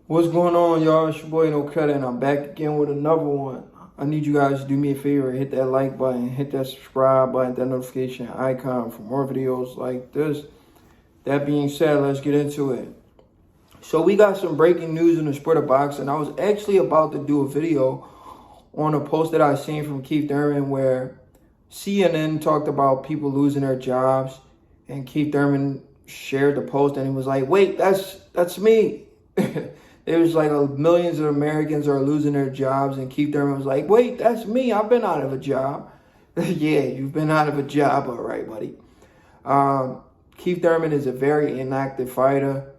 What's going on, y'all? It's your boy No Cutter, and I'm back again with another one. I need you guys to do me a favor, hit that like button, hit that subscribe button, that notification icon for more videos like this. That being said, let's get into it. So we got some breaking news in the sport of boxing. I was actually about to do a video on a post that I seen from Keith Thurman where CNN talked about people losing their jobs, and Keith Thurman shared the post and he was like, wait, that's me. It was like millions of Americans are losing their jobs, and Keith Thurman was like, wait, that's me. I've been out of a job. Yeah, you've been out of a job, all right, buddy. Keith Thurman is a very inactive fighter.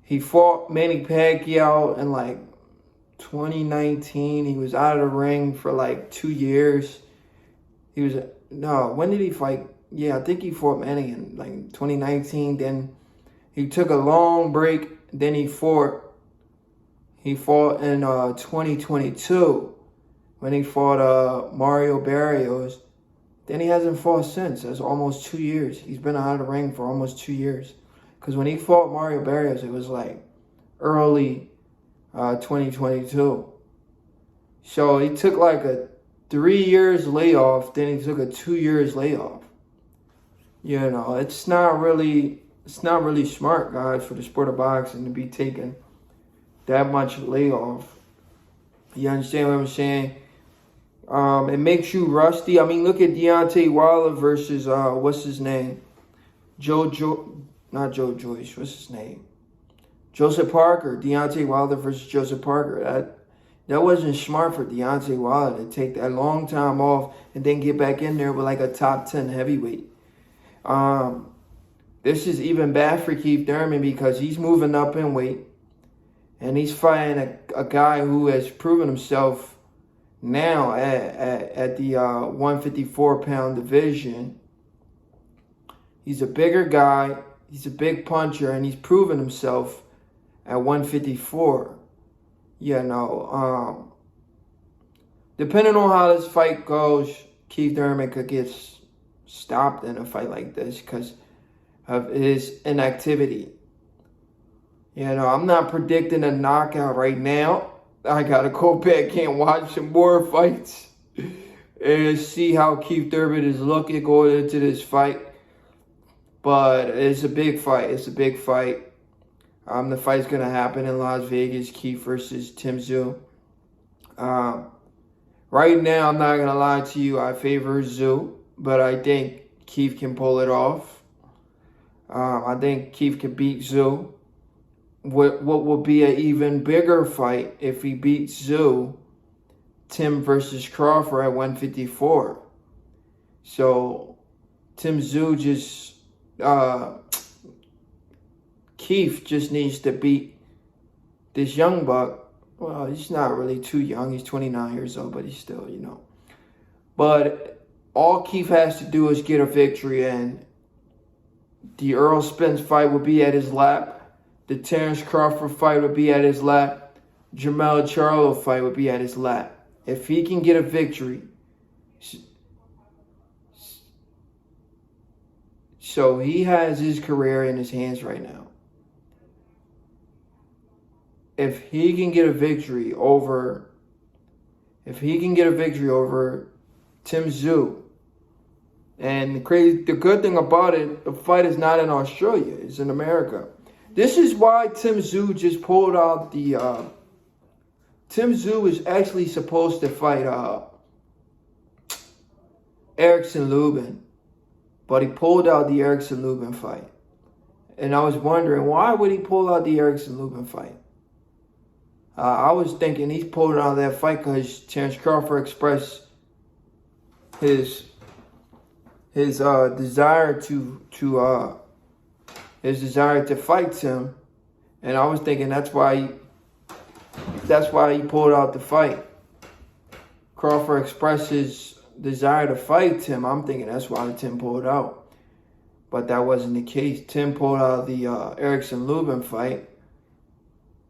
He fought Manny Pacquiao in like 2019. He was out of the ring for like 2 years. When did he fight? Yeah, I think he fought Manny in like 2019. Then he took a long break. Then he fought in 2022 when he fought Mario Barrios. Then he hasn't fought since. That's almost 2 years. He's been out of the ring for almost 2 years. Because when he fought Mario Barrios, it was like early 2022. So he took like a 3 years layoff. Then he took a 2 years layoff. You know, it's not really smart, guys, for the sport of boxing to be taking that much layoff. You understand what I'm saying? It makes you rusty. I mean, look at Deontay Wilder versus what's his name? Not Joe Joyce. What's his name? Joseph Parker. Deontay Wilder versus Joseph Parker. That wasn't smart for Deontay Wilder to take that long time off and then get back in there with like a top 10 heavyweight. This is even bad for Keith Thurman because he's moving up in weight and he's fighting a guy who has proven himself now at the 154-pound division. He's a bigger guy, he's a big puncher, and he's proven himself at 154. You know, depending on how this fight goes, Keith Thurman could get stopped in a fight like this because of his inactivity. You know, I'm not predicting a knockout right now. I gotta go back and watch some more fights and see how Keith Thurman is looking going into this fight. But it's a big fight. It's a big fight. The fight's gonna happen in Las Vegas. Keith versus Tsyzu. Right now, I'm not gonna lie to you. I favor Tsyzu, but I think Keith can pull it off. I think Keith can beat Tsyzu. What will be an even bigger fight if he beats Tsyzu, Tim versus Crawford at 154. So Tsyzu Keith just needs to beat this young buck. Well, he's not really too young. He's 29 years old, but he's still, you know. But all Keith has to do is get a victory, and the Earl Spence fight will be at his lap. The Terence Crawford fight will be at his lap. Jermell Charlo fight will be at his lap. If he can get a victory. So he has his career in his hands right now. If he can get a victory over Tsyzu, and the good thing about it, the fight is not in Australia, it's in America. This is why Tsyzu just pulled out the Tsyzu is actually supposed to fight Erickson Lubin, but he pulled out the Erickson Lubin fight. And I was wondering, why would he pull out the Erickson Lubin fight? I was thinking he's pulled out that fight because Terence Crawford expressed his desire to fight him, and I was thinking that's why he pulled out the fight. Crawford expressed his desire to fight Tim. I'm thinking that's why Tim pulled out, but that wasn't the case. Tim pulled out the Erickson Lubin fight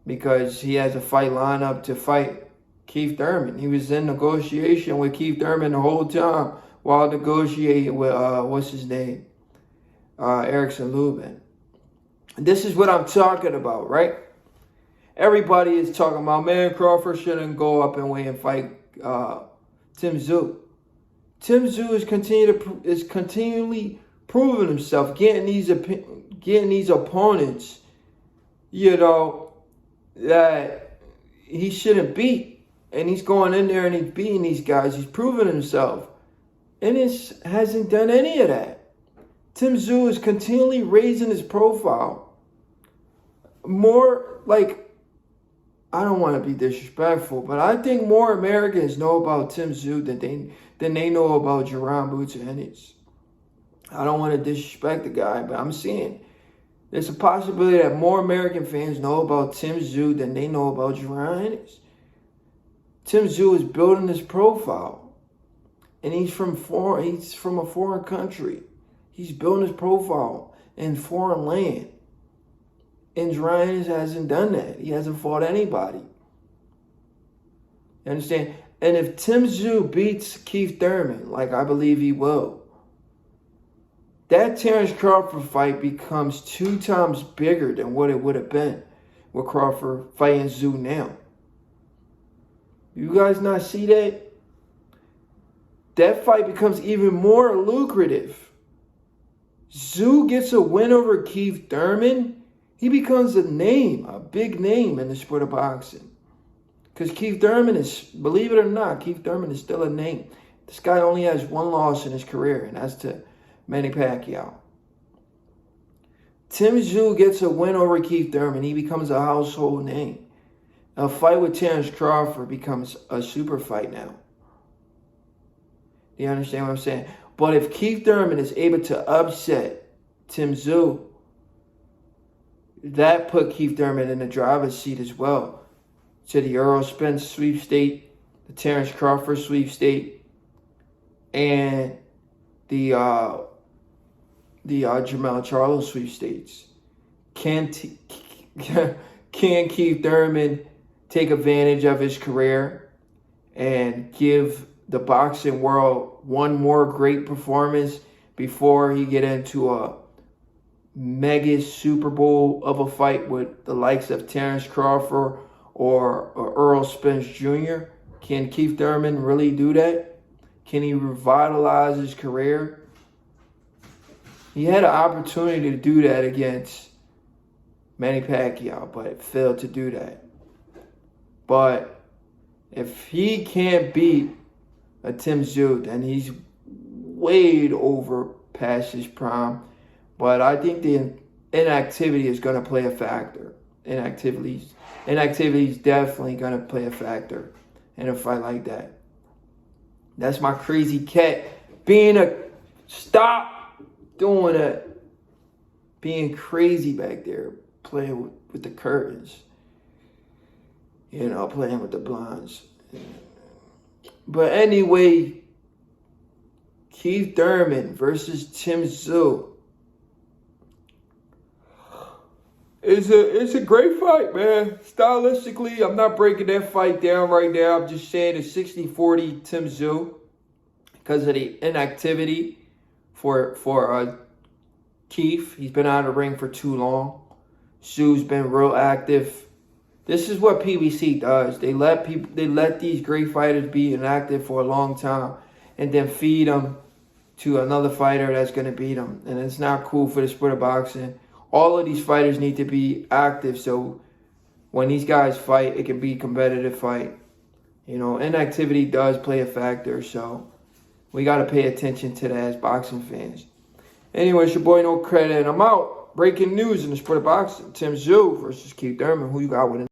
because he has a fight lined up to fight Keith Thurman. He was in negotiation with Keith Thurman the whole time while negotiating with Erickson Lubin. This is what I'm talking about, right? Everybody is talking about, man, Crawford shouldn't go up and weigh and fight Tsyzu. Tsyzu is continually proving himself, getting these opponents, that he shouldn't beat. And he's going in there and he's beating these guys. He's proving himself. Ennis hasn't done any of that. Tsyzu is continually raising his profile. More like, I don't want to be disrespectful, but I think more Americans know about Tsyzu than they know about Jaron Boots and Ennis. I don't want to disrespect the guy, but I'm saying there's a possibility that more American fans know about Tsyzu than they know about Jaron Ennis. Tsyzu is building his profile, and he's from a foreign country. He's building his profile in foreign land. And Jaron Ennis hasn't done that. He hasn't fought anybody. You understand? And if Tsyzu beats Keith Thurman, like I believe he will, that Terrence Crawford fight becomes 2 times bigger than what it would have been with Crawford fighting Tszyu now. You guys not see that? That fight becomes even more lucrative. Tszyu gets a win over Keith Thurman. He becomes a name, a big name in the sport of boxing. Because Keith Thurman is, believe it or not, Keith Thurman is still a name. This guy only has 1 loss in his career, and that's to Manny Pacquiao. Tsyzu gets a win over Keith Thurman. He becomes a household name. A fight with Terrence Crawford becomes a super fight now. You understand what I'm saying? But if Keith Thurman is able to upset Tsyzu, that put Keith Thurman in the driver's seat as well to the Errol Spence sweepstate, the Terrence Crawford sweepstate, and the Jermell Charlo sweepstakes. Can Keith Thurman take advantage of his career and give the boxing world one more great performance before he get into a mega Super Bowl of a fight with the likes of Terrence Crawford or Errol Spence Jr.? Can Keith Thurman really do that? Can he revitalize his career? He had an opportunity to do that against Manny Pacquiao, but failed to do that. But if he can't beat a Tsyzu, then he's way over past his prime. But I think the inactivity is going to play a factor. Inactivity is definitely going to play a factor in a fight like that. That's my crazy cat stop doing that. Being crazy back there, playing with the curtains. Playing with the blinds. But anyway, Keith Thurman versus Tsyzu. It's a great fight, man. Stylistically, I'm not breaking that fight down right now. I'm just saying it's 60-40 Tsyzu because of the inactivity for Keith. He's been out of the ring for too long. Tsyzu's been real active. This is what PBC does. They let these great fighters be inactive for a long time and then feed them to another fighter that's going to beat them. And it's not cool for the sport of boxing. All of these fighters need to be active so when these guys fight, it can be a competitive fight. Inactivity does play a factor, so we got to pay attention to that as boxing fans. Anyway, it's your boy No Credit, and I'm out. Breaking news in the sport of boxing. Tsyzu versus Keith Thurman. Who you got winning?